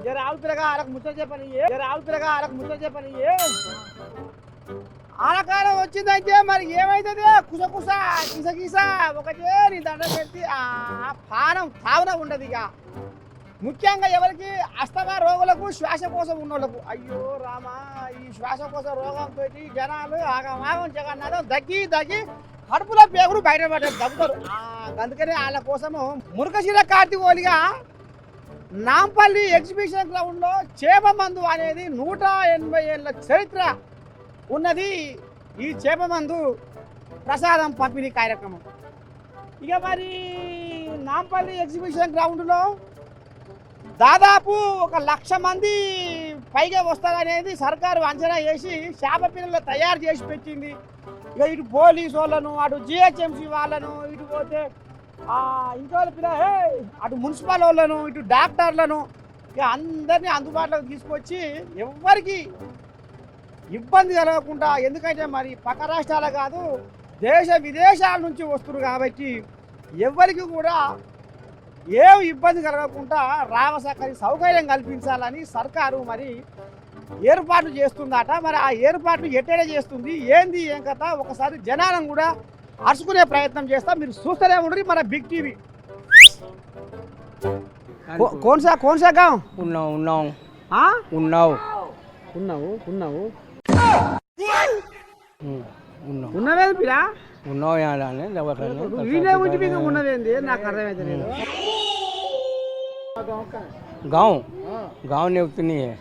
జర ఆవుతురగా వాళ్ళకి ముచ్చట చెప్పని ఆనకాలం వచ్చిందంటే మరి ఏమైతుంది కుస కిస ఒకటే నీ దండ పెట్టి పానం తావున ఉండదు ఇక ముఖ్యంగా ఎవరికి అస్తమా రోగులకు శ్వాసకోశ ఉన్నోళ్ళకు అయ్యో రామా ఈ శ్వాసకోశ రోగంతో జనాలు ఆగమాగం జగన్నాథం దగ్గి కడుపులో పేగులు బయటపడ్డారు దగ్గుతారు అందుకని వాళ్ళ కోసము మురకశిర కార్తీకోలిగా నాంపల్లి ఎగ్జిబిషన్ గ్రౌండ్లో చేప మందు అనేది 180 ఏళ్ళ చరిత్ర ఉన్నది ఈ చేప మందు ప్రసాదం పంపిణీ కార్యక్రమం. ఇక మరి నాంపల్లి ఎగ్జిబిషన్ గ్రౌండ్లో దాదాపు 1,00,000 మంది పైగా వస్తారనేది సర్కారు అంచనా వేసి చేప పిల్లలు తయారు చేసి పెట్టింది. ఇక ఇటు పోలీసు వాళ్ళను అటు జిహెచ్ఎంసీ వాళ్ళను ఇటు పోతే ఇంట్లో పిల్ల అటు మున్సిపల్ వాళ్ళను ఇటు డాక్టర్లను ఇక అందరినీ అందుబాటులోకి తీసుకొచ్చి ఎవరికి ఇబ్బంది కలగకుండా, ఎందుకంటే మరి పక్క రాష్ట్రాలు కాదు దేశ విదేశాల నుంచి వస్తున్నారు కాబట్టి ఎవరికి కూడా ఏం ఇబ్బంది కలగకుండా రామసక్కని సౌకర్యం కల్పించాలని సర్కారు మరి ఏర్పాట్లు చేస్తుందట. మరి ఆ ఏర్పాట్లు ఎట్టేడే చేస్తుంది ఏంది ఏం కథ ఒకసారి జనాలను కూడా అరుచుకునే ప్రయత్నం చేస్తా. మీరు చూస్తూనే ఉండరు మన బిగ్ టీవీ. కోన్సా గాం ఉన్నవేది పిరా వీడియో గురించి మీకు ఉన్నదేంది నాకు అర్థమైతే లేదు. गाँव नेवतनी है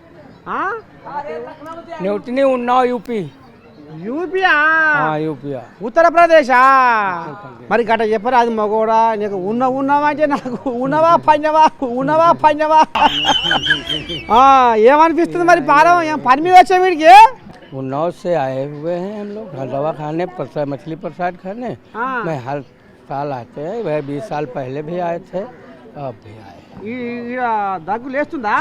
नेवतनी उन्नाव यूपी ఉత్తర ప్రదేశ్. మరి గట్ట చెప్పరా అది మగోడా నీకు ఉన్నవా అంటే నాకు ఉన్నవా పన్నవా ఏమనిపిస్తుంది మరి పారం పని మీద వచ్చా వీడికి. उन्नाव से आए हुए हैं हम लोग दवा खाने मछली प्रसाद खाने में हर साल आते हैं. वह 20 साल पहले भी आए थे अब भी आए. దగ్గు లేస్తుందా?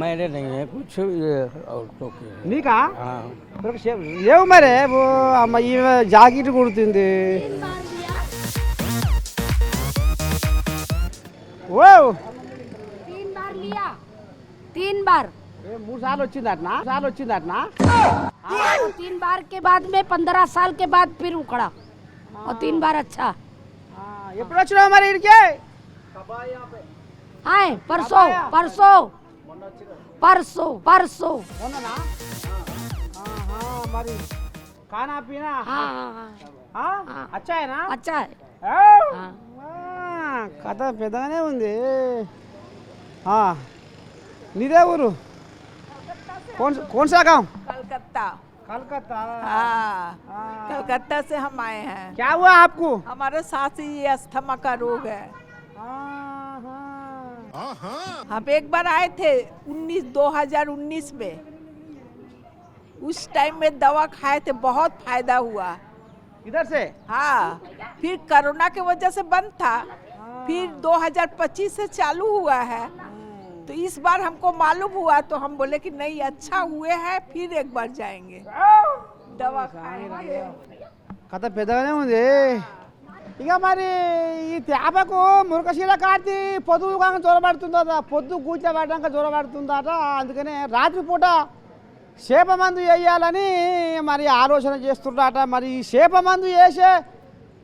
मेरे नहीं है कुछ औरतों की. నీకా? ఏవు మరే అమ్మ ఈ జాకెట్ కుడుతుంది. ఓ 3 बार 3 సార్లు వచ్చిందటనా? 3 बार के बाद में 15 साल के बाद फिर उखड़ा और 3 बार अच्छा. ఎప్పుడు వచ్చినావు మరి ఇడికి? आए परसों మరి खाना पीना अच्छा है ना? अच्छा है. కథ పెద్దగానే ఉంది. నీదే ఊరు? कौन सा गाँव? कलकत्ता. कलकत्ता से हम आए हैं. क्या हुआ आपको? हमारे सास ये अस्थमा का रोग है. हम एक बार आए थे 2019 में. उस टाइम में दवा खाए थे, बहुत फायदा हुआ. इधर से? हाँ. फिर कोरोना की वजह से बंद था. फिर 2025 से चालू हुआ है. तो इस बार हमको मालूम हुआ तो हम बोले कि नहीं अच्छा हुए हैं, फिर एक बार जाएंगे दवा खाएंगे. కథ పెద్దగానే ఉంది. ఇక మరి ఈ తేపకు మురకశీల కార్తీ పొద్దుగా జ్వరపడుతుందట, పొద్దు కూర్చోబడ్డాక జ్వరపడుతుందట. అందుకనే రాత్రిపూట చేప మందు వేయాలని మరి ఆలోచన చేస్తుండట. మరి ఈ చేప మందు వేసే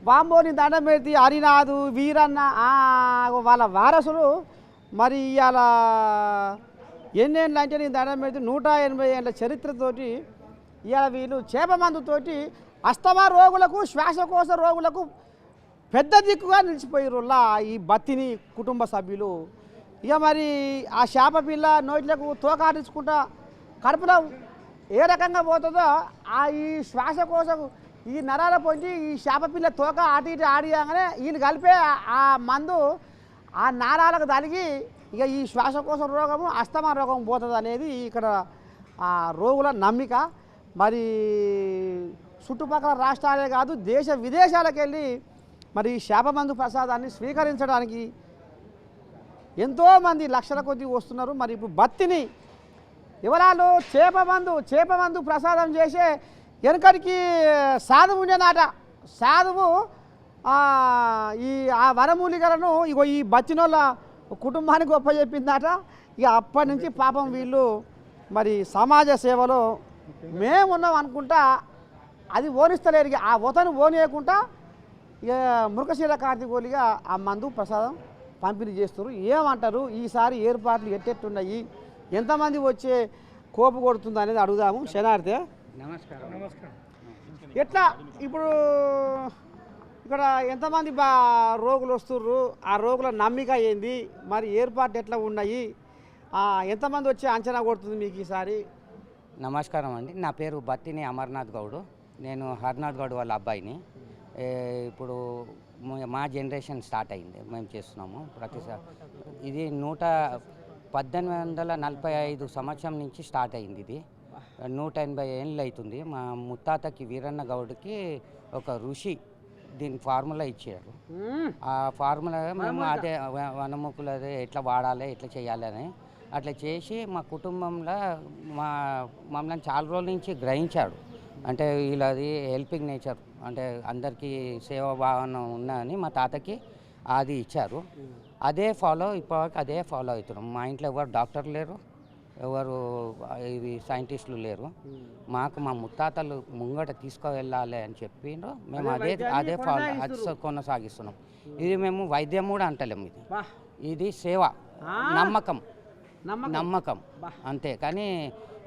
బాంబోని దండం పెట్టి హరినాథు వీరన్న వాళ్ళ వారసులు మరి ఇవాళ ఎన్నేళ్ళు అంటే నేను దండం పెడితే 180 ఏళ్ళ చరిత్రతోటి ఇవాళ వీళ్ళు చేప మందుతోటి అస్తమా రోగులకు శ్వాసకోశ రోగులకు పెద్ద దిక్కుగా నిలిచిపోయారులా ఈ బత్తిని కుటుంబ సభ్యులు. ఇక మరి ఆ చేప పిల్ల నోట్లకు తోకాడించుకుంటా కడుపులో ఏ రకంగా పోతుందో ఈ శ్వాసకోశ ఈ నరాల పొంచి ఈ చేప పిల్ల తోక అటు ఇటు ఆడియాగానే వీళ్ళు కలిపే ఆ మందు ఆ నారాలకు తలిగి ఇక ఈ శ్వాసకోశ రోగము అస్తమా రోగం పోతుంది అనేది ఇక్కడ ఆ రోగుల నమ్మిక. మరి చుట్టుపక్కల రాష్ట్రాలే కాదు దేశ విదేశాలకు వెళ్ళి మరి చేప మందు ప్రసాదాన్ని స్వీకరించడానికి ఎంతోమంది లక్షల కొద్దీ వస్తున్నారు. మరి ఇప్పుడు బత్తిని వివరాలు చేప మందు ప్రసాదం చేసే వెనకడికి సాధువు ఉండేనాట. సాధువు ఈ వనమూలికలను ఇగో ఈ బత్తినోళ్ళ కుటుంబానికి గొప్ప చెప్పిందట. ఇక అప్పటి నుంచి పాపం వీళ్ళు మరి సమాజ సేవలో మేమున్నాం అనుకుంటా అది ఓనిస్తలేరు. ఇక ఆ ఓతను ఓనియకుండా ఇక మృగశీల కార్తీకోలిగా ఆ మందు ప్రసాదం పంపిణీ చేస్తారు. ఏమంటారు ఈసారి ఏర్పాట్లు ఎట్టెట్టున్నాయి, ఎంతమంది వచ్చే కోపు కొడుతుంది అనేది అడుగుదాము. శనార్థే नमस्कार ఎట్లా ఇప్పుడు ఇక్కడ ఎంతమంది రోగులు వస్తుర్రు, ఆ రోగుల నమ్మిక ఏంది, మరి ఏర్పాట్లు ఎట్లా ఉన్నాయి, ఎంతమంది వచ్చి అంచనా కొడుతుంది మీకు ఈసారి? నమస్కారం అండి, నా పేరు బత్తిని అమర్నాథ్ గౌడ్. నేను హర్నాథ్ గౌడ్ వాళ్ళ అబ్బాయిని. ఇప్పుడు మా జనరేషన్ స్టార్ట్ అయింది, మేము చేస్తున్నాము ప్రతిసారి. ఇది 1845 సంవత్సరం నుంచి స్టార్ట్ అయింది. ఇది 180 ఏళ్ళు అవుతుంది. మా ముత్తాతకి వీరన్న గౌడ్కి ఒక ఋషి దీని ఫార్ములా ఇచ్చారు. ఆ ఫార్ములా మేము అదే వనముకులు అదే ఎట్లా వాడాలి ఎట్లా చేయాలి అని అట్లా చేసి మా కుటుంబంలో మమ్మల్ని చాలా రోజుల నుంచి గ్రహించాడు. అంటే వీళ్ళది హెల్పింగ్ నేచర్, అంటే అందరికీ సేవా భావన ఉన్నదని మా తాతకి అది ఇచ్చారు. అదే ఇప్పటివరకు అదే ఫాలో అవుతున్నాం. మా ఇంట్లో ఎవరు డాక్టర్ లేరు, ఎవరు ఇది సైంటిస్టులు లేరు. మాకు మా ముత్తాతలు ముంగట తీసుకువెళ్ళాలి అని చెప్పిండ్రు. మేము అదే ఫాలో అది కొనసాగిస్తున్నాం. ఇది మేము వైద్యం కూడా అంటలేము, ఇది సేవ, నమ్మకం అంతే. కానీ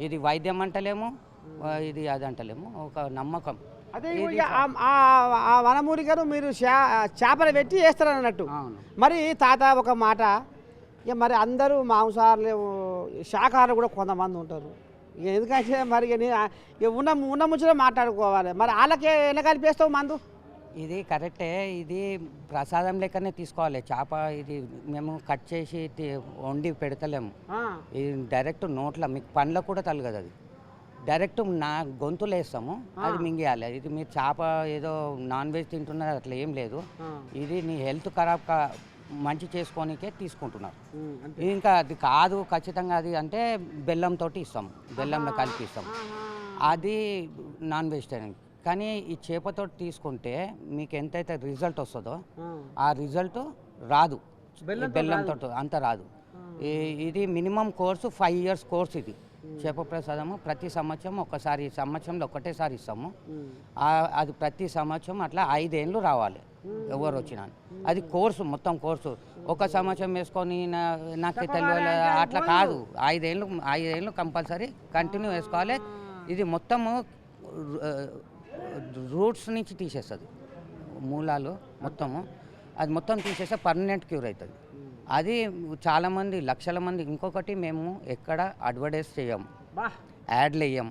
ఇది వైద్యం అంటలేము, ఇది అది అంటలేము, ఒక నమ్మకం. అదే ఆ వనమూరి గారు మీరు చేపలు పెట్టి వేస్తారు అన్నట్టు. మరి తాత ఒక మాట, ఇక మరి అందరూ మాంసాహారులు శాకాహారులు కూడా కొంతమంది ఉంటారు. ఇక ఎందుకంటే మరి ఉన్న ముచ్చట మాట్లాడుకోవాలి. మరి వాళ్ళకే ఎలా కలిపేస్తావు మందు? ఇది కరెక్టే, ఇది ప్రసాదం లెక్కనే తీసుకోవాలి. చేప ఇది మేము కట్ చేసి వండి పెడతలేము. ఇది డైరెక్ట్ నోట్లో మీకు పండ్లకు కూడా తలగదు. అది డైరెక్ట్ నా గొంతులు వేస్తాము, అది మింగేయాలి. ఇది మీరు చేప ఏదో నాన్ వెజ్ తింటున్నారు అట్లా ఏం లేదు. ఇది నీ హెల్త్ ఖరాబ్ మంచి చేసుకోనికే తీసుకుంటున్నారు. ఇంకా అది కాదు ఖచ్చితంగా అది అంటే బెల్లంతో ఇస్తాము, బెల్లంలో కలిపి ఇస్తాము. అది నాన్ వెజిటేరియన్. కానీ ఈ చేపతో తీసుకుంటే మీకు ఎంతైతే రిజల్ట్ వస్తుందో ఆ రిజల్ట్ రాదు, బెల్లంతో అంత రాదు. ఇది మినిమం కోర్సు 5 years కోర్స్. ఇది చేప ప్రసాదము ప్రతి సంవత్సరం ఒకసారి, సంవత్సరంలో ఒకటేసారి ఇస్తాము. అది ప్రతి సంవత్సరం అట్లా 5 ఏళ్ళు రావాలి ఎవరు వచ్చినా. అది కోర్సు, మొత్తం కోర్సు. ఒక సంవత్సరం వేసుకొని నాకు తెలియదు అట్లా కాదు. 5 ఏళ్ళు కంపల్సరీ కంటిన్యూ వేసుకోవాలి. ఇది మొత్తము రూట్స్ నుంచి తీసేస్తుంది, మూలాలు మొత్తము. అది మొత్తం తీసేస్తే పర్మనెంట్ క్యూర్ అవుతుంది. అది చాలామంది లక్షల మంది. ఇంకొకటి మేము ఎక్కడ అడ్వర్టైజ్ చేయము, యాడ్లు వేయం.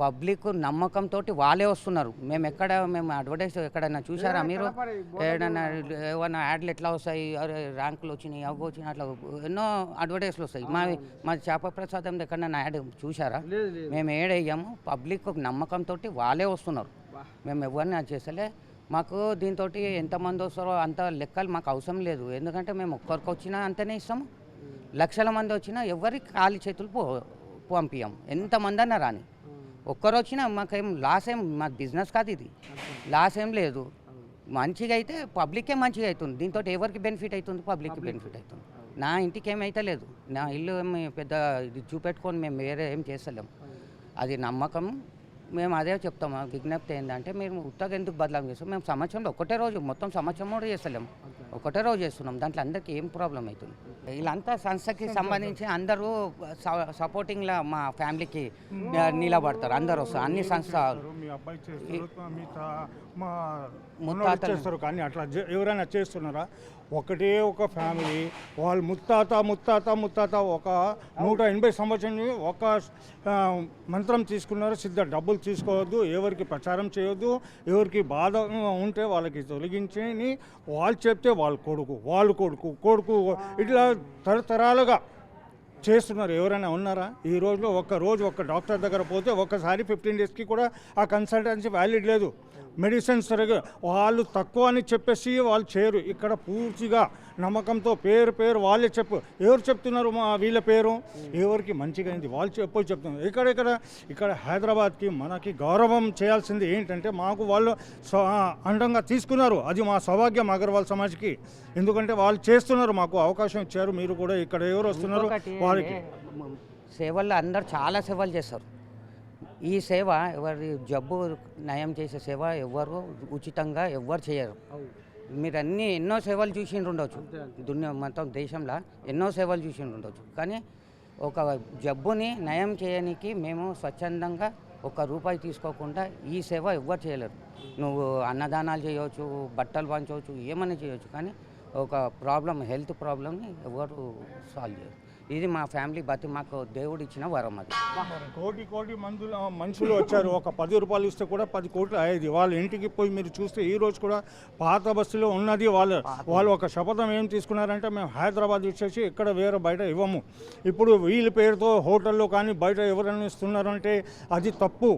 పబ్లిక్ నమ్మకంతో వాళ్ళే వస్తున్నారు. మేము అడ్వర్టైజ్ ఎక్కడైనా చూసారా మీరు? ఏమన్నా యాడ్లు ఎట్లా వస్తాయి, ర్యాంకులు వచ్చినాయి, అవి వచ్చినాయి, అట్లా ఎన్నో అడ్వర్టైజ్లు వస్తాయి. మా చేప ప్రసాదం ఎక్కడైనా యాడ్ చూసారా? మేము యాడ్ వేయము. పబ్లిక్ నమ్మకంతో వాళ్ళే వస్తున్నారు. మేము ఎవరిని అది చేస్తలే. మాకు దీంతో ఎంతమంది వస్తారో అంత లెక్కలు మాకు అవసరం లేదు. ఎందుకంటే మేము ఒక్కరికి వచ్చినా అంతనే ఇస్తాము. లక్షల మంది వచ్చినా ఎవరికి ఖాళీ చేతులు పంపించాము. ఎంతమంది అన్నా రాని, ఒక్కరు వచ్చినా మాకేం లాస్ ఏం, మా బిజినెస్ కాదు ఇది, లాస్ ఏం లేదు. మంచిగా అయితే పబ్లిక్కే మంచిగా అవుతుంది. దీంతో ఎవరికి బెనిఫిట్ అవుతుంది? పబ్లిక్కి బెనిఫిట్ అవుతుంది. నా ఇంటికి ఏమైతే లేదు, నా ఇల్లు పెద్ద ఇది చూపెట్టుకొని మేము వేరే ఏం చేస్తలేము. అది నమ్మకం. మేము అదే చెప్తాము. విజ్ఞప్తి ఏంటంటే మీరు ఉత్తగా ఎందుకు బదలాం చేస్తాం? మేము సంవత్సరంలో ఒకటే రోజు, మొత్తం సంవత్సరం కూడా చేస్తలేము, ఒకటే రోజు చేస్తున్నాం. దాంట్లో అందరికీ ఏం ప్రాబ్లం అవుతుంది? వీళ్ళంతా సంస్థకి సంబంధించి అందరూ సపోర్టింగ్లా మా ఫ్యామిలీకి నిలబడతారు. అందరూ వస్తారు, అన్ని సంస్థలు. చేస్తారు కానీ అట్లా ఎవరైనా చేస్తున్నారా? ఒకటే ఒక ఫ్యామిలీ, వాళ్ళు ముత్తాత ఒక 180 సంవత్సరం ఒక మంత్రం తీసుకున్నారు. సిద్ధ డబ్బులు తీసుకోవద్దు, ఎవరికి ప్రచారం చేయొద్దు, ఎవరికి బాధ ఉంటే వాళ్ళకి తొలగించి వాళ్ళు చెప్తే వాళ్ళ కొడుకు ఇట్లా తరతరాలుగా చేస్తున్నారు. ఎవరైనా ఉన్నారా? ఈ రోజులో ఒక డాక్టర్ దగ్గర పోతే ఒకసారి 15 daysకి కూడా ఆ కన్సల్టెన్సీ వ్యాలిడ్ లేదు. మెడిసిన్స్ సరిగా వాళ్ళు తక్కువ అని చెప్పేసి వాళ్ళు చేయరు. ఇక్కడ పూర్తిగా నమ్మకంతో పేరు పేరు వాళ్ళే ఎవరు చెప్తున్నారు మా వీళ్ళ పేరు ఎవరికి మంచిగా అయింది వాళ్ళు చెప్తున్నారు. ఇక్కడ హైదరాబాద్కి మనకి గౌరవం చేయాల్సింది ఏంటంటే మాకు వాళ్ళు అండంగా తీసుకున్నారు. అది మా సౌభాగ్యం అగర్వాల్ సమాజ్కి. ఎందుకంటే వాళ్ళు చేస్తున్నారు, మాకు అవకాశం ఇచ్చారు. మీరు కూడా ఇక్కడ ఎవరు వస్తున్నారు వారికి సేవల్లో అందరు చాలా సేవలు చేస్తారు. ఈ సేవ ఎవరి జబ్బు నయం చేసే సేవ ఎవరు ఉచితంగా ఎవరు చేయరు. మీరు ఎన్నో సేవలు చూసి ఉండొచ్చు, దునియా మొత్తం దేశంలో ఎన్నో సేవలు చూసి ఉండొచ్చు. కానీ ఒక జబ్బుని నయం చేయడానికి మేము స్వచ్ఛందంగా ₹1 తీసుకోకుండా ఈ సేవ ఎవ్వరు చేయలేరు. నువ్వు అన్నదానాలు చేయవచ్చు, బట్టలు పంచవచ్చు, ఏమైనా చేయవచ్చు. కానీ ఒక హెల్త్ ప్రాబ్లమ్ని ఎవరు సాల్వ్ చేయరు. ఇది మా ఫ్యామిలీ బతి మాకు దేవుడు ఇచ్చిన వరం. అది కోటి మనుషులు వచ్చారు. ఒక ₹10 ఇస్తే కూడా 10 కోట్లు అయ్యేది. వాళ్ళ ఇంటికి పోయి మీరు చూస్తే ఈ రోజు కూడా పాత బస్సులో ఉన్నది. వాళ్ళు ఒక శపథం ఏం తీసుకున్నారంటే మేము హైదరాబాద్ ఇచ్చేసి ఇక్కడ వేరే బయట ఇవ్వము. ఇప్పుడు వీళ్ళ పేరుతో హోటల్లో కానీ బయట ఎవరైనా ఇస్తున్నారంటే అది తప్పు.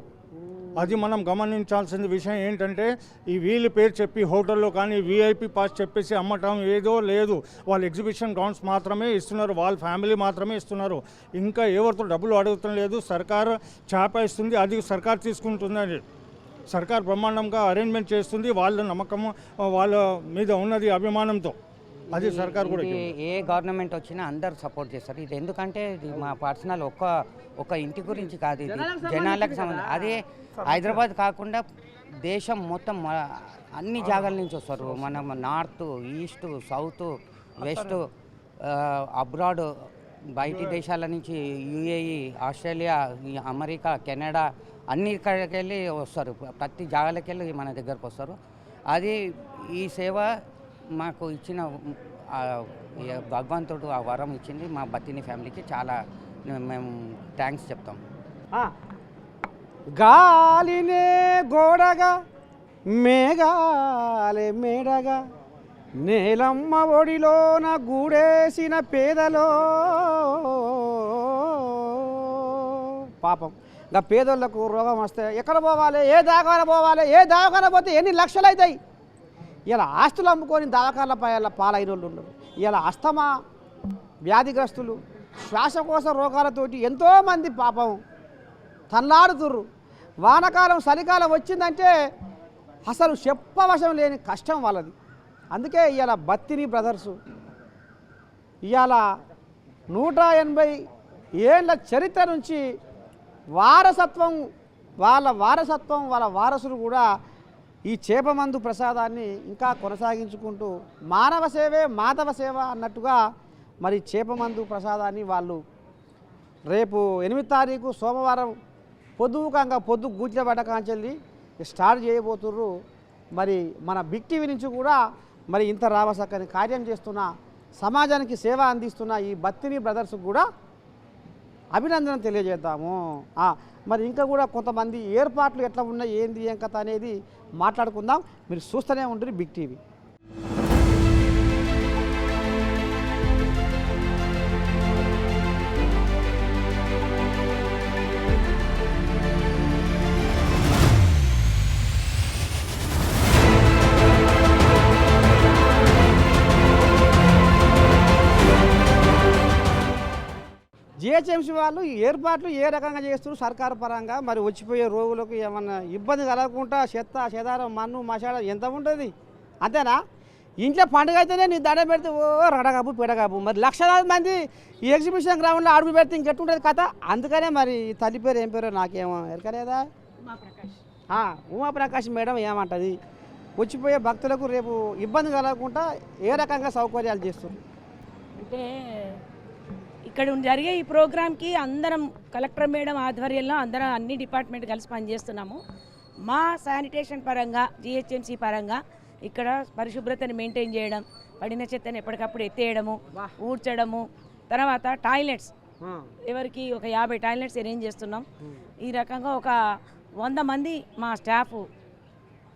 అది మనం గమనించాల్సిన విషయం ఏంటంటే ఈ వీళ్ళ పేరు చెప్పి హోటల్లో కానీ VIP పాస్ చెప్పేసి అమ్మటం ఏదో లేదు. వాళ్ళు ఎగ్జిబిషన్ గ్రౌండ్స్ మాత్రమే ఇస్తున్నారు, వాళ్ళ ఫ్యామిలీ మాత్రమే ఇస్తున్నారు. ఇంకా ఎవరితో డబ్బులు అడుగుతం లేదు. సర్కారు చేప ఇస్తుంది, అది సర్కారు తీసుకుంటుందని సర్కారు బ్రహ్మాండంగా అరేంజ్మెంట్ చేస్తుంది. వాళ్ళ నమ్మకం వాళ్ళ మీద ఉన్నది అభిమానంతో. అది సర్కారు కూడా ఏ గవర్నమెంట్ వచ్చినా అందరు సపోర్ట్ చేస్తారు. ఇది ఎందుకంటే ఇది మా పర్సనల్ ఒక ఇంటి గురించి కాదు, ఇది జనాలకు సంబంధం. అదే హైదరాబాద్ కాకుండా దేశం మొత్తం అన్ని జాగాల నుంచి వస్తారు. మనం north, east, south, west, abroad, బయటి దేశాల నుంచి UAE, ఆస్ట్రేలియా, అమెరికా, కెనడా అన్ని ఇక్కడికి వెళ్ళి వస్తారు. ప్రతి జాగాలకి వెళ్ళి మన దగ్గరకు వస్తారు. అది ఈ సేవ మాకు ఇచ్చిన భగవంతుడు ఆ వరం ఇచ్చింది. మా బతిని ఫ్యామిలీకి చాలా మేము థ్యాంక్స్ చెప్తాం. గాలినే గోడగా మేఘాలే మేడగా నేలమ్మ ఒడిలోన గూడేసిన పేదలో పాపం ఇంకా పేదోళ్ళకు రోగం వస్తే ఎక్కడ పోవాలి, ఏ దవాఖాన పోతే ఎన్ని లక్షలు అవుతాయి. ఇలా ఆస్తులు అమ్ముకొని దవాఖాన పాలైన వాళ్ళు ఉన్నారు. ఇలా అస్తమా వ్యాధిగ్రస్తులు, శ్వాసకోశ రోగాలతోటి ఎంతోమంది పాపం తల్లాడుతుర్రు. వానకాలం చలికాలం వచ్చిందంటే అసలు చెప్పవశం లేని కష్టం వాళ్ళది. అందుకే ఇవాళ బత్తిని బ్రదర్సు ఇవాళ 180 ఏళ్ళ చరిత్ర నుంచి వారసత్వం వాళ్ళ వారసులు కూడా ఈ చేపమందు ప్రసాదాన్ని ఇంకా కొనసాగించుకుంటూ మానవ సేవే మాధవ సేవ అన్నట్టుగా మరి చేపమందు ప్రసాదాన్ని వాళ్ళు రేపు 8 తారీఖు సోమవారం పొద్దు గూచిలబడ్డ కాంచెల్లి స్టార్ట్ చేయబోతుర్రు. మరి మన బిగ్ టీవీ నుంచి కూడా మరి ఇంత రావసక్కని కార్యం చేస్తున్న, సమాజానికి సేవ అందిస్తున్న ఈ బత్తిని బ్రదర్స్కి కూడా అభినందన తెలియజేద్దాము. మరి ఇంకా కూడా కొంతమంది ఏర్పాట్లు ఎట్లా ఉన్నాయి, ఏంది ఏం కథ అనేది మాట్లాడుకుందాం. మీరు చూస్తూనే ఉంటుంది బిగ్ టీవీ. GHMC వాళ్ళు ఏర్పాట్లు ఏ రకంగా చేస్తున్నారు సర్కారు పరంగా, మరి వచ్చిపోయే రోగులకు ఏమన్నా ఇబ్బంది కలగకుండా చెదారం మన్ను మసాలా ఎంత ఉంటుంది అంతేనా? ఇంట్లో పండుగ అయితేనే నీ దండ పెడితే రడగాపు పెడగాపు, మరి లక్షలాది మంది ఈ ఎగ్జిబిషన్ గ్రౌండ్లో అడుగు పెడితే ఇంకెట్టుంటుంది కథ. అందుకనే మరి తల్లి పేరు ఏం పేరు నాకేమో ఎరకలేదా, ఉమాప్రకాష్ మేడం ఏమంటుంది, వచ్చిపోయే భక్తులకు రేపు ఇబ్బంది కలగకుండా ఏ రకంగా సౌకర్యాలు చేస్తున్నారు అంటే ఇక్కడ జరిగే ఈ ప్రోగ్రామ్కి అందరం కలెక్టర్ మేడం ఆధ్వర్యంలో అందరం అన్ని డిపార్ట్మెంట్ కలిసి పనిచేస్తున్నాము. మా శానిటేషన్ పరంగా GHMC పరంగా ఇక్కడ పరిశుభ్రతని మెయింటైన్ చేయడం, పడిన చెత్తని ఎప్పటికప్పుడు ఎత్తేయడము, ఊడ్చడము, తర్వాత టాయిలెట్స్ ఎవరికి ఒక 50 టాయిలెట్స్ అరేంజ్ చేస్తున్నాం. ఈ రకంగా ఒక 100 మంది మా స్టాఫ్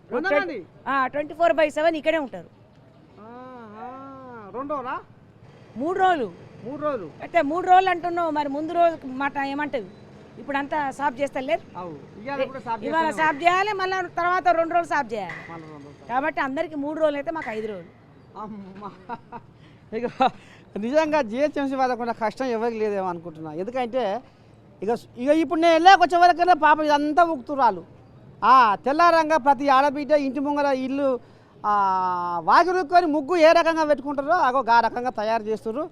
24/7 ఇక్కడే ఉంటారు. 3 రోజులు అయితే 3 రోజులు అంటున్నావు, మరి ముందు రోజు మాట ఏమంటుంది, ఇప్పుడు అంతా సాఫ్ చేస్తలేరు. ఇవాళ సాఫ్ చేయాలి, మళ్ళీ తర్వాత 2 రోజులు సాఫ్ చేయాలి. కాబట్టి అందరికి 3 రోజులు అయితే మాకు 5 రోజులు. ఇక నిజంగా జిహెచ్ఎంసీ వాళ్ళకున్న కష్టం ఎవరికి లేదేమో అనుకుంటున్నా. ఎందుకంటే ఇక ఇక ఇప్పుడు నేను వెళ్ళాక వచ్చే వరకనే పాపం ఇదంతా ఉక్కుతురాలు తెల్లారంగా ప్రతి ఆడబిడ్డ ఇంటి ముంగర ఇల్లు వాకిరుక్కొని ముగ్గు ఏ రకంగా పెట్టుకుంటారో అగో ఆ రకంగా తయారు చేస్తున్నారు.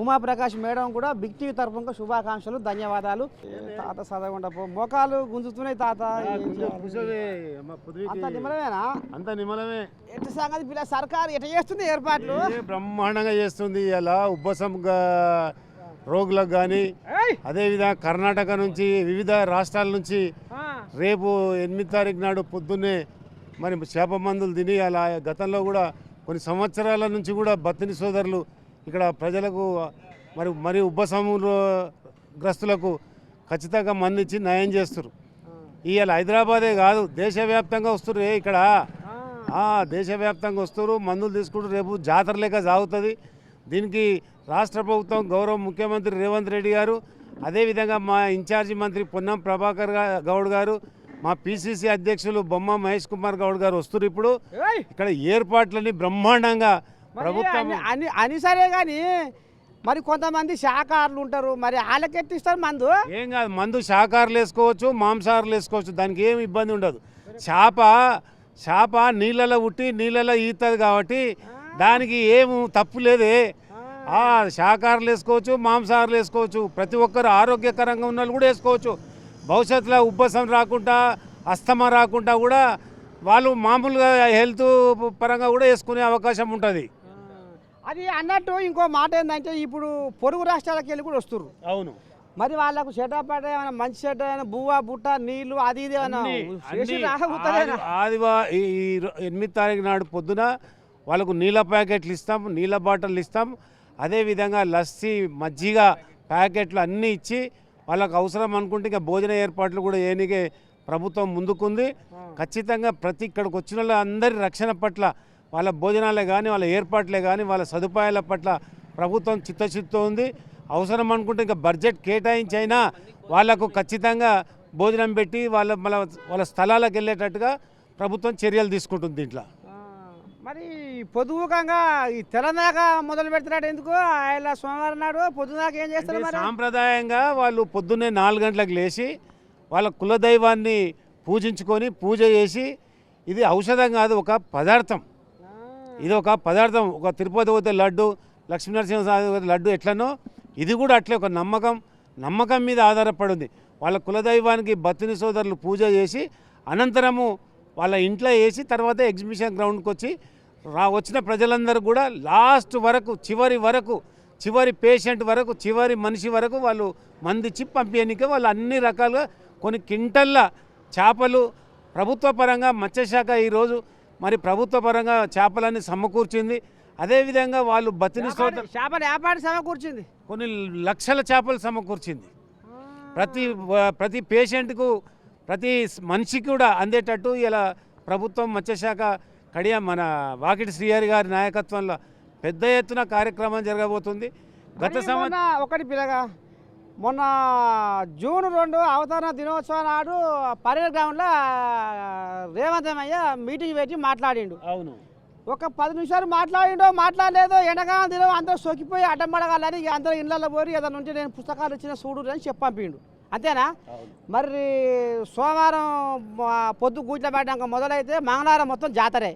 ఉమాప్రకాష్ మేడం కూడా బిగ్ టీవీ తరఫున శుభాకాంక్షలు, ధన్యవాదాలు. తాత చదవకుండా పో, మోకాలు గుంజుతున్నాయి తాత. అంత నిమ్మలమేనా? అంత నిమ్మలమే. ఎట్లా సంగతి పిల్ల సర్కారు ఎట్లా చేస్తుంది ఏర్పాట్లు? బ్రహ్మాండంగా చేస్తుంది. ఇలా ఉబ్బసం రోగులకు కానీ అదేవిధంగా కర్ణాటక నుంచి వివిధ రాష్ట్రాల నుంచి రేపు 8 తారీఖు నాడు పొద్దున్నే మరి చేప మందులు తిని అలా గతంలో కూడా కొన్ని సంవత్సరాల నుంచి కూడా బత్తిని సోదరులు ఇక్కడ ప్రజలకు మరి గ్రస్తులకు ఖచ్చితంగా మందు ఇచ్చి నయం చేస్తారు. ఇవాళ హైదరాబాదే కాదు దేశవ్యాప్తంగా వస్తారు. ఇక్కడ దేశవ్యాప్తంగా వస్తారు, మందులు తీసుకుంటారు. రేపు జాతర లేక సాగుతుంది. దీనికి రాష్ట్ర ప్రభుత్వం గౌరవ ముఖ్యమంత్రి రేవంత్ రెడ్డి గారు, అదేవిధంగా మా ఇన్ఛార్జి మంత్రి పొన్నం ప్రభాకర్ గౌడ్ గారు, మా పిసిసి అధ్యక్షులు బొమ్మ మహేష్ కుమార్ గౌడ్ గారు వస్తారు. ఇప్పుడు ఇక్కడ ఏర్పాట్లని బ్రహ్మాండంగా ప్రభుత్వం అని సరే కానీ మరి కొంతమంది శాకాహారులు ఉంటారు, మరి వాళ్ళకి ఎట్టిస్తారు మందు? ఏం కాదు, మందు శాకాహారులు వేసుకోవచ్చు, మాంసాహారులు వేసుకోవచ్చు, దానికి ఏమి ఇబ్బంది ఉండదు. చేప నీళ్ళలో ఉట్టి నీళ్ళలో ఈతుంది కాబట్టి దానికి ఏం తప్పు లేదే. శాకాహారులు వేసుకోవచ్చు, మాంసాహారులు వేసుకోవచ్చు, ప్రతి ఒక్కరు ఆరోగ్యకరంగా ఉన్న వాళ్ళు కూడా వేసుకోవచ్చు. భవిష్యత్తులో ఉబ్బసం రాకుండా అస్తమా రాకుండా కూడా వాళ్ళు మామూలుగా హెల్త్ పరంగా కూడా వేసుకునే అవకాశం ఉంటుంది. అది అన్నట్టు ఇంకో మాట ఏంటంటే ఇప్పుడు పొరుగు రాష్ట్రాలకు వెళ్ళి కూడా వస్తున్నారు. అవును, మరి వాళ్ళకు చెడ్డపాట ఏమైనా మంచి చెడ్డ బువ్వ బుట్ట నీళ్లు అది ఇది ఏమైనా 8 తారీఖు నాడు పొద్దున వాళ్ళకు నీళ్ళ ప్యాకెట్లు ఇస్తాం, నీళ్ళ బాటిల్ ఇస్తాం. అదేవిధంగా లస్సీ మజ్జిగ ప్యాకెట్లు అన్నీ ఇచ్చి వాళ్ళకు అవసరం అనుకుంటే ఇంకా భోజన ఏర్పాట్లు కూడా ఏనికే ప్రభుత్వం ముందుకుంది. ఖచ్చితంగా ఇక్కడికి వచ్చిన వాళ్ళ అందరి రక్షణ పట్ల, వాళ్ళ భోజనాలే కానీ వాళ్ళ ఏర్పాట్లే కానీ వాళ్ళ సదుపాయాల పట్ల ప్రభుత్వం చిత్తశుద్ధితో ఉంది. అవసరం అనుకుంటే ఇంకా బడ్జెట్ కేటాయించైనా వాళ్ళకు ఖచ్చితంగా భోజనం పెట్టి వాళ్ళ స్థలాలకు వెళ్ళేటట్టుగా ప్రభుత్వం చర్యలు తీసుకుంటుంది. దీంట్లో మరి పొద్దుముఖంగా ఈ తెలంగాణ మొదలు పెడుతున్నాడు ఎందుకు? ఆయన సోమవారం నాడు పొద్దుదాకా ఏం చేస్తారు? సాంప్రదాయంగా వాళ్ళు పొద్దున్నే 4 గంటలకు లేచి వాళ్ళ కులదైవాన్ని పూజించుకొని పూజ చేసి, ఇది ఔషధం కాదు, ఒక పదార్థం. ఇది ఒక పదార్థం. ఒక తిరుపతి పోతే లడ్డు, లక్ష్మీనరసింహ లడ్డు ఎట్లనో ఇది కూడా అట్లే ఒక నమ్మకం మీద ఆధారపడింది. వాళ్ళ కులదైవానికి బత్తిని సోదరులు పూజ చేసి అనంతరము వాళ్ళ ఇంట్లో వేసి తర్వాత ఎగ్జిబిషన్ గ్రౌండ్కి వచ్చి వచ్చిన ప్రజలందరూ కూడా లాస్ట్ వరకు చివరి పేషెంట్ వరకు చివరి మనిషి వరకు వాళ్ళు మందిచ్చి పంపించడానికి వాళ్ళు అన్ని రకాలుగా కొన్ని క్వింటల్ల చేపలు ప్రభుత్వ పరంగా మత్స్యశాఖ ఈరోజు మరి ప్రభుత్వ పరంగా చేపలన్నీ సమకూర్చింది. అదేవిధంగా వాళ్ళు బతిని చేపల వ్యాపారం సమకూర్చింది, కొన్ని లక్షల చేపలు సమకూర్చింది. ప్రతి పేషెంట్కు ప్రతి మనిషికి కూడా అందేటట్టు ఇలా ప్రభుత్వం మత్స్యశాఖ మన వాకిటి శ్రీహరి గారి నాయకత్వంలో పెద్ద ఎత్తున కార్యక్రమం జరగబోతుంది. గత సంవత్సరం ఒకటి పిల్లగా మొన్న జూన్ 2 అవతరణ దినోత్సవం నాడు పరేడ్ గ్రౌండ్లో రేవంత్ మీటింగ్ పెట్టి మాట్లాడిండు. అవును, ఒక 10 నిమిషాలు మాట్లాడలేదో ఎండకాలం దినం అందరూ సొక్కిపోయి అడ్డం పడగాలని అందరూ ఇళ్ళల్లో పోయి ఏదైనా ఉంటే నేను పుస్తకాలు ఇచ్చిన చూడు అని చెప్పంపిండు. అంతేనా? మరి సోమవారం పొద్దు గూట్ల పెట్టాక మొదలైతే మంగళవారం మొత్తం జాతరే.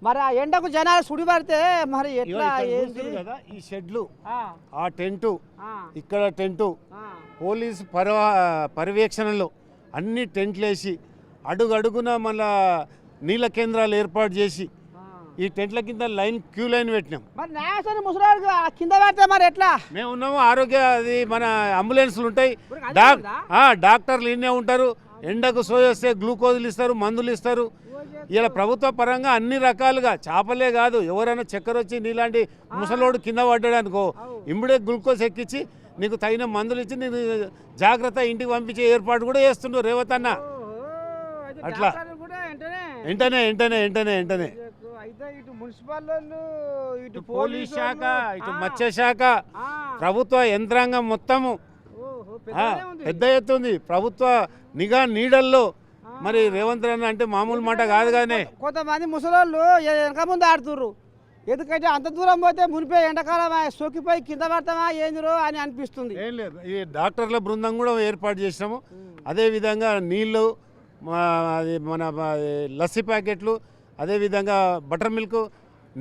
మరి ఆ ఎండకు జనాలు సుడిపడితే మరి ఎట్లా? ఈ షెడ్లు, ఆ టెంటు, ఇక్కడ టెంటు, పోలీసు పర్యవేక్షణలో అన్ని టెంట్లు వేసి అడుగున మళ్ళా నీళ్ళ కేంద్రాలు ఏర్పాటు చేసి ఈ టెంట్ల కింద క్యూ లైన్ పెట్టినాం. మరి న్యాయస్థానం ముసలి కింద పెడితే మరి ఎట్లా? మేము ఉన్నాము. ఆరోగ్య అది మన అంబులెన్స్లు ఉంటాయి, డాక్టర్లు ఇన్నే ఉంటారు. ఎండకు సోయొస్తే గ్లూకోజులు ఇస్తారు, మందులు ఇస్తారు. ఇలా ప్రభుత్వ పరంగా అన్ని రకాలుగా చేపలే కాదు, ఎవరైనా చక్కెర వచ్చి నీలాంటి ముసలోడు కింద పడ్డాడనుకో ఇమ్మడే గ్లూకోజ్ ఎక్కించి నీకు తగిన మందులు ఇచ్చి నీకు జాగ్రత్త ఇంటికి పంపించే ఏర్పాటు కూడా చేస్తుండ్రు రేవంత్ అన్న. అట్లా వెంటనే ఇటు మున్సిపల్ ఇటు పోలీస్ శాఖ, ఇటు మత్స్యశాఖ, ప్రభుత్వ యంత్రాంగం మొత్తము పెద్ద ఎత్తుంది. ప్రభుత్వ నిఘా నీడల్లో మరి రేవంత్ అన్న అంటే మామూలు మాట కాదు. కానీ కొంతమంది ముసలోళ్ళు వెనక ముందు ఆడుతుర్రు, ఎందుకంటే అంత దూరం పోతే మునిపే ఎండాకాలం సోకిపోయి కింద పడతామా ఏందిరో అని అనిపిస్తుంది. ఏం లేదు, ఈ డాక్టర్ల బృందం కూడా ఏర్పాటు చేసినాము. అదేవిధంగా నీళ్ళు, మన లస్సీ ప్యాకెట్లు, అదేవిధంగా బటర్ మిల్క్,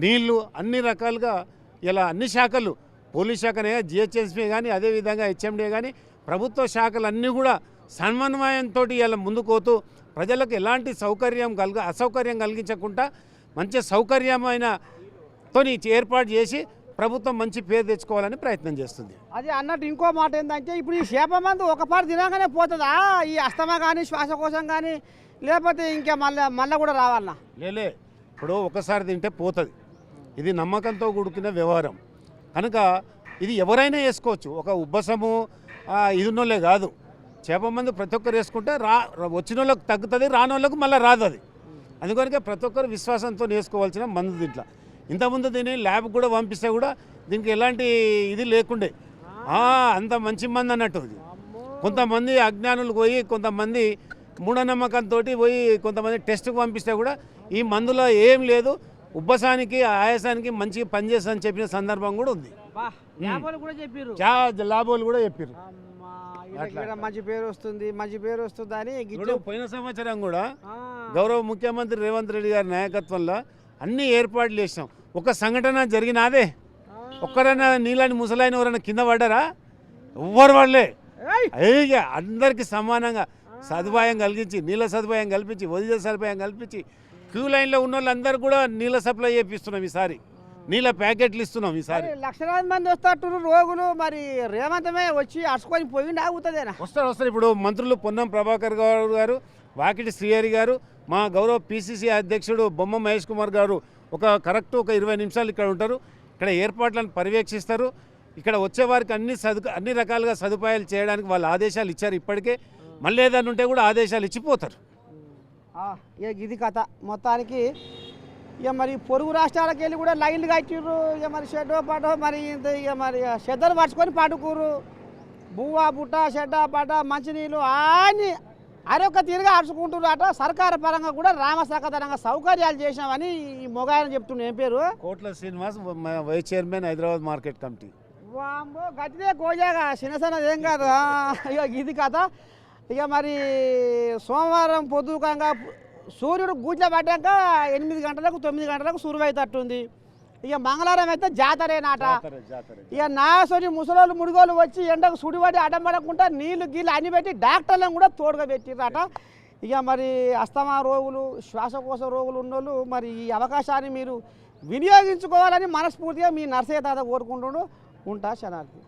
నీళ్లు, అన్ని రకాలుగా ఇలా అన్ని శాఖలు, పోలీస్ శాఖనే, జిహెచ్ఎంసీ కానీ, అదేవిధంగా హెచ్ఎండి కానీ, ప్రభుత్వ శాఖలు అన్నీ కూడా సమన్వయంతో ఇలా ముందుకోతూ ప్రజలకు ఎలాంటి అసౌకర్యం కలిగించకుండా మంచి సౌకర్యమైనతో ఏర్పాటు చేసి ప్రభుత్వం మంచి పేరు తెచ్చుకోవాలని ప్రయత్నం చేస్తుంది. అది అన్నట్టు ఇంకో మాట ఏంటంటే ఇప్పుడు ఈ చేప మందు ఒక పాటు తినగానే పోతుందా ఈ అస్తమా కానీ శ్వాసకోశం కానీ, లేకపోతే ఇంకా మళ్ళీ కూడా రావాలన్నా? లేలే, ఇప్పుడు ఒకసారి తింటే పోతుంది. ఇది నమ్మకంతో కూడుకున్న వ్యవహారం కనుక ఇది ఎవరైనా వేసుకోవచ్చు. ఒక ఉబ్బసము ఇది ఉన్నోళ్ళే కాదు, చేప మందు ప్రతి ఒక్కరు వేసుకుంటే వచ్చిన వాళ్ళకి తగ్గుతుంది, రాని వాళ్ళకు మళ్ళీ రాదు. అది అందుకనికే ప్రతి ఒక్కరు విశ్వాసంతో వేసుకోవాల్సిన మందు. దీంట్లో ఇంతకుముందు దీన్ని ల్యాబ్ కూడా పంపిస్తే కూడా దీనికి ఎలాంటి ఇది లేకుండే, అంత మంచి మంది అన్నట్టు. ఇది కొంతమంది అజ్ఞానులు పోయి, కొంతమంది మూఢనమ్మకంతో పోయి, కొంతమంది టెస్ట్కి పంపిస్తే కూడా ఈ మందులో ఏం లేదు, ఉబ్బసానికి ఆయాసానికి మంచిగా పనిచేస్తుందని చెప్పిన సందర్భం కూడా ఉంది. లాభాలు కూడా చెప్పారు. మంచి పేరు వస్తుంది, మంచి పేరు వస్తుంది అని. పోయిన సంవత్సరం కూడా గౌరవ ముఖ్యమంత్రి రేవంత్ రెడ్డి గారి నాయకత్వంలో అన్ని ఏర్పాట్లు చేసినాం. ఒక సంఘటన జరిగినాదే, ఒక్కరైనా నీళ్ళని ముసలాయిన ఎవరైనా కింద పడ్డారా? ఎవ్వరు పడలే. అందరికీ సమానంగా సదుపాయం కలిగించి, నీళ్ళ సదుపాయం కల్పించి, వదిలే సదుపాయం కల్పించి, క్యూ లైన్లో ఉన్న వాళ్ళందరూ కూడా నీళ్ళ సప్లై చేపిస్తున్నాం. ఈసారి నీళ్ళ ప్యాకెట్లు ఇస్తున్నాం. ఈసారి లక్షలాది మంది వస్తారు రోగులు. మరి రేవంతమే వచ్చి అడుచుకొని పోయిండి ఆగుతుందేనా? వస్తారు. ఇప్పుడు మంత్రులు పొన్నం ప్రభాకర్ గారు, వాకిటి శ్రీహరి గారు, మా గౌరవ పిసిసి అధ్యక్షుడు బొమ్మ మహేష్ కుమార్ గారు ఒక 20 నిమిషాలు ఇక్కడ ఉంటారు. ఇక్కడ ఏర్పాట్లను పర్యవేక్షిస్తారు. ఇక్కడ వచ్చేవారికి అన్ని రకాలుగా సదుపాయాలు చేయడానికి వాళ్ళు ఆదేశాలు ఇచ్చారు. ఇప్పటికే మళ్ళీ ఏదైనా ఉంటే కూడా ఆదేశాలు ఇచ్చిపోతారు. ఇది కథ మొత్తానికి. ఇక మరి పొరుగు రాష్ట్రాలకు వెళ్ళి కూడా లైన్లు కట్టిర్రు. ఇక మరి షెడ్డో పాటో మరి ఇక మరి షెద్దలు పట్టుకొని పట్టుకుర్రు. బువ్వ బుట్ట షెడ్డ పాట మంచినీళ్ళు అన్నీ అరొక తీరుగా అడుచుకుంటున్నారు అట. సర్కార పరంగా కూడా రామశాఖతరంగా సౌకర్యాలు చేసినామని ఈ మొగాయని చెప్తున్నా. ఏం పేరు? Kotla Srinivas, vice chairman, Hyderabad market committee. వామ్మో గట్టిదే గోజాగా చిన్నసన్నది ఏం కాదు. ఇక ఇది కథ. ఇక మరి సోమవారం పొద్దుకంగా సూర్యుడు గూట్ల పడ్డాక 8 గంటలకు 9 గంటలకు సురువైతట్టుంది. ఇక మంగళవారం అయితే జాతరేనాట. ఇక నాసోని ముసలోళ్ళు ముడిగోళ్ళు వచ్చి ఎండకు సుడిపడి అడ్డంపడకుండా నీళ్లు గీళ్ళు అన్ని పెట్టి డాక్టర్లను కూడా తోడుగా పెట్టిరట. ఇక మరి అస్తమా రోగులు, శ్వాసకోశ రోగులు ఉన్నోళ్ళు మరి ఈ అవకాశాన్ని మీరు వినియోగించుకోవాలని మనస్ఫూర్తిగా మీ నర్సయ్య తాత కోరుకుంటుండు. ఉంటా శనార్థి.